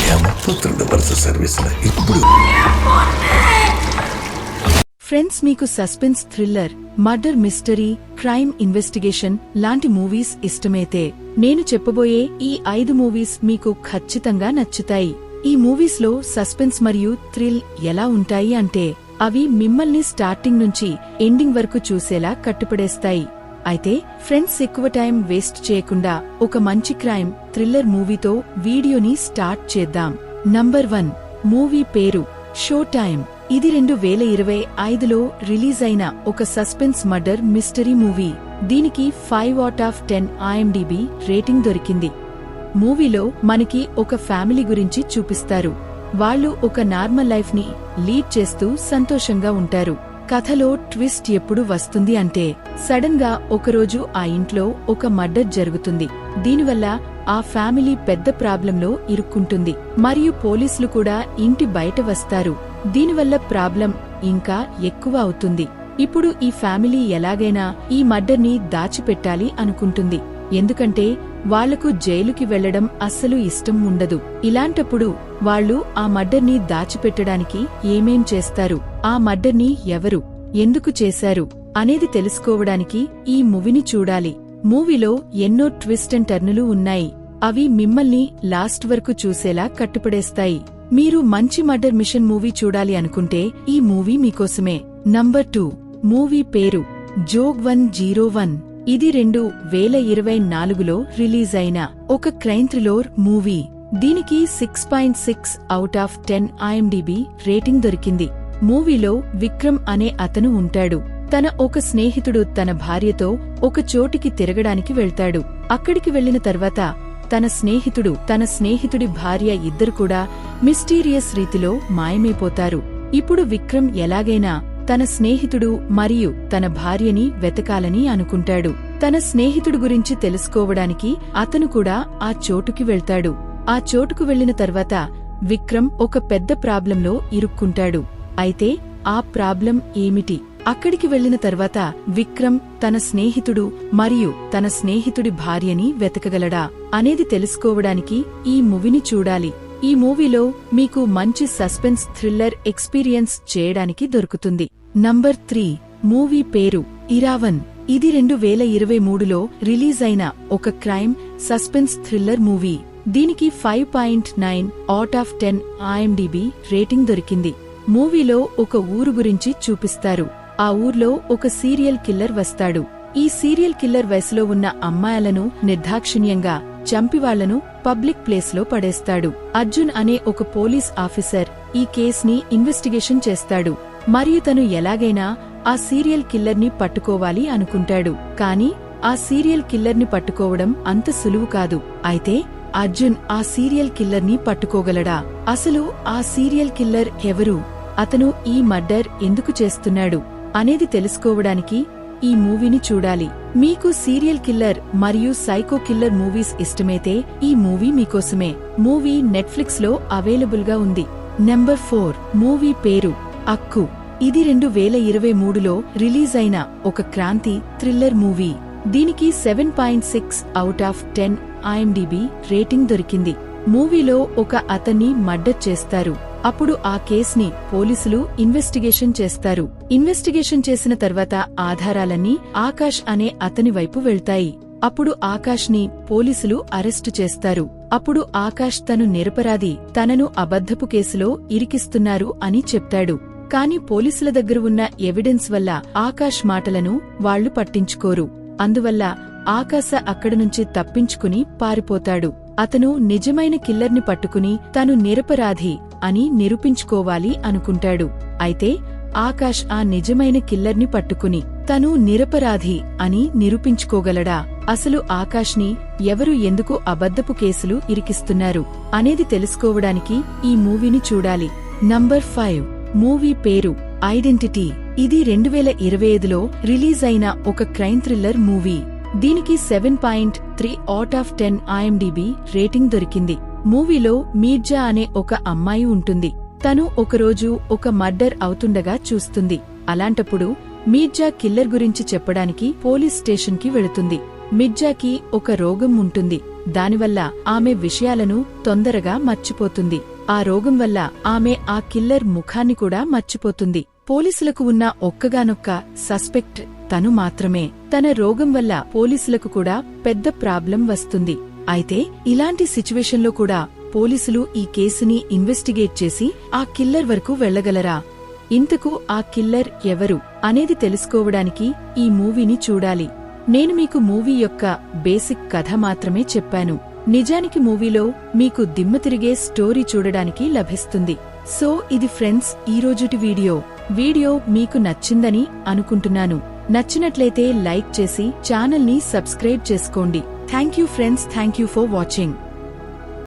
యమపుత్రుడు వరుస సర్వీసుల ఇప్పుడు ఫ్రెండ్స్, మీకు suspense thriller, murder mystery, crime investigation లాంటి మూవీస్ ఇష్టమైతే నేను చెప్పబోయే ఈ 5 మూవీస్ మీకు ఖచ్చితంగా నచ్చుతాయి. ఈ మూవీస్ లో సస్పెన్స్ మరియు థ్రిల్ ఎలా ఉంటాయి అంటే అవి మిమ్మల్ని స్టార్టింగ్ నుంచి ఎండింగ్ వరకు చూసేలా కట్టుపడేస్తాయి. అయితే ఫ్రెండ్స్, ఎక్కువ టైం వేస్ట్ చేయకుండా ఒక మంచి క్రైమ్ థ్రిల్లర్ మూవీతో వీడియోని స్టార్ట్ చేద్దాం. నంబర్ 1 మూవీ పేరు షో టైమ్. ఇది 2025లో రిలీజ్ అయిన ఒక సస్పెన్స్ మర్డర్ మిస్టరీ మూవీ. దీనికి 5/10 IMDb రేటింగ్ దొరికింది. మూవీలో మనకి ఒక ఫ్యామిలీ గురించి చూపిస్తారు. వాళ్ళు ఒక నార్మల్ లైఫ్ ని లీడ్ చేస్తూ సంతోషంగా ఉంటారు. కథలో ట్విస్ట్ ఎప్పుడు వస్తుంది అంటే సడన్ గా ఒకరోజు ఆ ఇంట్లో ఒక మర్డర్ జరుగుతుంది. దీనివల్ల ఆ ఫ్యామిలీ పెద్ద ప్రాబ్లంలో ఇరుక్కుంటుంది. మరియు పోలీసులు కూడా ఇంటి బయట వస్తారు. దీనివల్ల ప్రాబ్లం ఇంకా ఎక్కువ అవుతుంది. ఇప్పుడు ఈ ఫ్యామిలీ ఎలాగైనా ఈ మర్డర్ని దాచిపెట్టాలి అనుకుంటుంది. ఎందుకంటే వాళ్లకు జైలుకి వెళ్లడం అస్సలు ఇష్టం ఉండదు. ఇలాంటప్పుడు వాళ్ళు ఆ మర్డర్ని దాచిపెట్టడానికి ఏమేం చేస్తారు, ఆ మర్డర్ని ఎవరు ఎందుకు చేశారు అనేది తెలుసుకోవడానికి ఈ మూవీని చూడాలి. మూవీలో ఎన్నో ట్విస్ట్ అండ్ టర్నులు ఉన్నాయి. అవి మిమ్మల్ని లాస్ట్ వరకు చూసేలా కట్టుపడేస్తాయి. మీరు మంచి మర్డర్ మిషన్ మూవీ చూడాలి అనుకుంటే ఈ మూవీ మీకోసమే. నంబర్ 2 మూవీ పేరు జోగ్ 101. ఇది 2024లో రిలీజ్ అయిన ఒక క్రైమ్ థ్రిల్లర్ మూవీ. దీనికి 6.6/10 IMDb రేటింగ్ దొరికింది. మూవీలో విక్రమ్ అనే అతను ఉంటాడు. తన ఒక స్నేహితుడు తన భార్యతో ఒక చోటికి తిరగడానికి వెళ్తాడు. అక్కడికి వెళ్లిన తర్వాత తన స్నేహితుడి భార్య ఇద్దరు కూడా మిస్టీరియస్ రీతిలో మాయమైపోతారు. ఇప్పుడు విక్రమ్ ఎలాగైనా తన స్నేహితుడు మరియు తన భార్యని వెతకాలని అనుకుంటాడు. తన స్నేహితుడు గురించి తెలుసుకోవడానికి అతను కూడా ఆ చోటుకి వెళ్తాడు. ఆ చోటుకు వెళ్లిన తర్వాత విక్రమ్ ఒక పెద్ద ప్రాబ్లంలో ఇరుక్కుంటాడు. అయితే ఆ ప్రాబ్లం ఏమిటి, అక్కడికి వెళ్లిన తర్వాత విక్రమ్ తన స్నేహితుడు మరియు తన స్నేహితుడి భార్యని వెతకగలడా అనేది తెలుసుకోవడానికి ఈ మూవీని చూడాలి. ఈ మూవీలో మీకు మంచి సస్పెన్స్ థ్రిల్లర్ ఎక్స్పీరియన్స్ చేయడానికి దొరుకుతుంది. నంబర్ 3 మూవీ పేరు ఇరావన్. ఇది 2023లో రిలీజ్ అయిన ఒక క్రైమ్ సస్పెన్స్ థ్రిల్లర్ మూవీ. దీనికి 5.9/10 IMDb రేటింగ్ దొరికింది. మూవీలో ఒక ఊరు గురించి చూపిస్తారు. ఆ ఊర్లో ఒక సీరియల్ కిల్లర్ వస్తాడు. ఈ సీరియల్ కిల్లర్ వయసులో ఉన్న అమ్మాయిలను నిర్దాక్షిణ్యంగా చంపివాళ్లను పబ్లిక్ ప్లేస్లో పడేస్తాడు. అర్జున్ అనే ఒక పోలీస్ ఆఫీసర్ ఈ కేస్ని ఇన్వెస్టిగేషన్ చేస్తాడు. మరియు తను ఎలాగైనా ఆ సీరియల్ కిల్లర్ని పట్టుకోవాలి అనుకుంటాడు. కాని ఆ సీరియల్ కిల్లర్ని పట్టుకోవడం అంత సులువు కాదు. అయితే అర్జున్ ఆ సీరియల్ కిల్లర్ని పట్టుకోగలడా? అసలు ఆ సీరియల్ కిల్లర్ ఎవరు, అతను ఈ మర్డర్ ఎందుకు చేస్తున్నాడు అనేది తెలుసుకోవడానికి ఈ మూవీని చూడాలి. మీకు సీరియల్ కిల్లర్ మరియు సైకో కిల్లర్ మూవీస్ ఇష్టమైతే ఈ మూవీ మీకోసమే. మూవీ నెట్ఫ్లిక్స్ లో అవైలబుల్ గా ఉంది. నంబర్ 4 మూవీ పేరు అక్కు. ఇది 2023లో రిలీజ్ అయిన ఒక క్రాంతి థ్రిల్లర్ మూవీ. దీనికి 7.6/10 IMDb రేటింగ్ దొరికింది. మూవీలో ఒక అతన్ని మర్డర్ చేస్తారు. అప్పుడు ఆ కేస్ని పోలీసులు ఇన్వెస్టిగేషన్ చేస్తారు. ఇన్వెస్టిగేషన్ చేసిన తర్వాత ఆధారాలన్నీ ఆకాష్ అనే అతని వైపు వెళ్తాయి. అప్పుడు ఆకాష్ ని పోలీసులు అరెస్టు చేస్తారు. అప్పుడు ఆకాష్ తను నిరపరాధి, తనను అబద్ధపు కేసులో ఇరికిస్తున్నారు అని చెప్తాడు. కాని పోలీసుల దగ్గర ఉన్న ఎవిడెన్స్ వల్ల ఆకాష్ మాటలను వాళ్లు పట్టించుకోరు. అందువల్ల ఆకాశ అక్కడి నుంచి తప్పించుకుని పారిపోతాడు. అతను నిజమైన కిల్లర్ని పట్టుకుని తను నిరపరాధి అని నిరూపించుకోవాలి అనుకుంటాడు. అయితే ఆకాష్ ఆ నిజమైన కిల్లర్ని పట్టుకుని తను నిరపరాధి అని నిరూపించుకోగలడా? అసలు ఆకాష్ని ఎవరు ఎందుకు అబద్ధపు కేసులు ఇరికిస్తున్నారు అనేది తెలుసుకోవడానికి ఈ మూవీని చూడాలి. నంబర్ 5 మూవీ పేరు ఐడెంటిటీ. ఇది 2025లో రిలీజ్ అయిన ఒక క్రైమ్ థ్రిల్లర్ మూవీ. దీనికి 7.3/10 IMDb రేటింగ్ దొరికింది. మూవీలో మీర్జా అనే ఒక అమ్మాయి ఉంటుంది. తను ఒకరోజు ఒక మర్డర్ అవుతుండగా చూస్తుంది. అలాంటప్పుడు మీర్జా కిల్లర్ గురించి చెప్పడానికి పోలీస్ స్టేషన్కి వెళుతుంది. మిర్జాకి ఒక రోగం ఉంటుంది. దానివల్ల ఆమె విషయాలను తొందరగా మర్చిపోతుంది. ఆ రోగం వల్ల ఆమె ఆ కిల్లర్ ముఖాన్ని కూడా మర్చిపోతుంది. పోలీసులకు ఉన్న ఒక్కగానొక్క సస్పెక్ట్ తను మాత్రమే. తన రోగం వల్ల పోలీసులకు కూడా పెద్ద ప్రాబ్లం వస్తుంది. అయితే ఇలాంటి సిచ్యువేషన్లో కూడా పోలీసులు ఈ కేసుని ఇన్వెస్టిగేట్ చేసి ఆ కిల్లర్ వరకు వెళ్లగలరా? ఇంతకు ఆ కిల్లర్ ఎవరు అనేది తెలుసుకోవడానికి ఈ మూవీని చూడాలి. నేను మీకు మూవీ యొక్క బేసిక్ కథ మాత్రమే చెప్పాను. నిజానికి మూవీలో మీకు దిమ్మ తిరిగే స్టోరీ చూడడానికి లభిస్తుంది. సో ఇది ఫ్రెండ్స్ ఈరోజుటి వీడియో మీకు నచ్చిందని అనుకుంటున్నాను. నచ్చినట్లయితే లైక్ చేసి ఛానల్ని సబ్స్క్రైబ్ చేసుకోండి. Thank you friends, thank you for watching.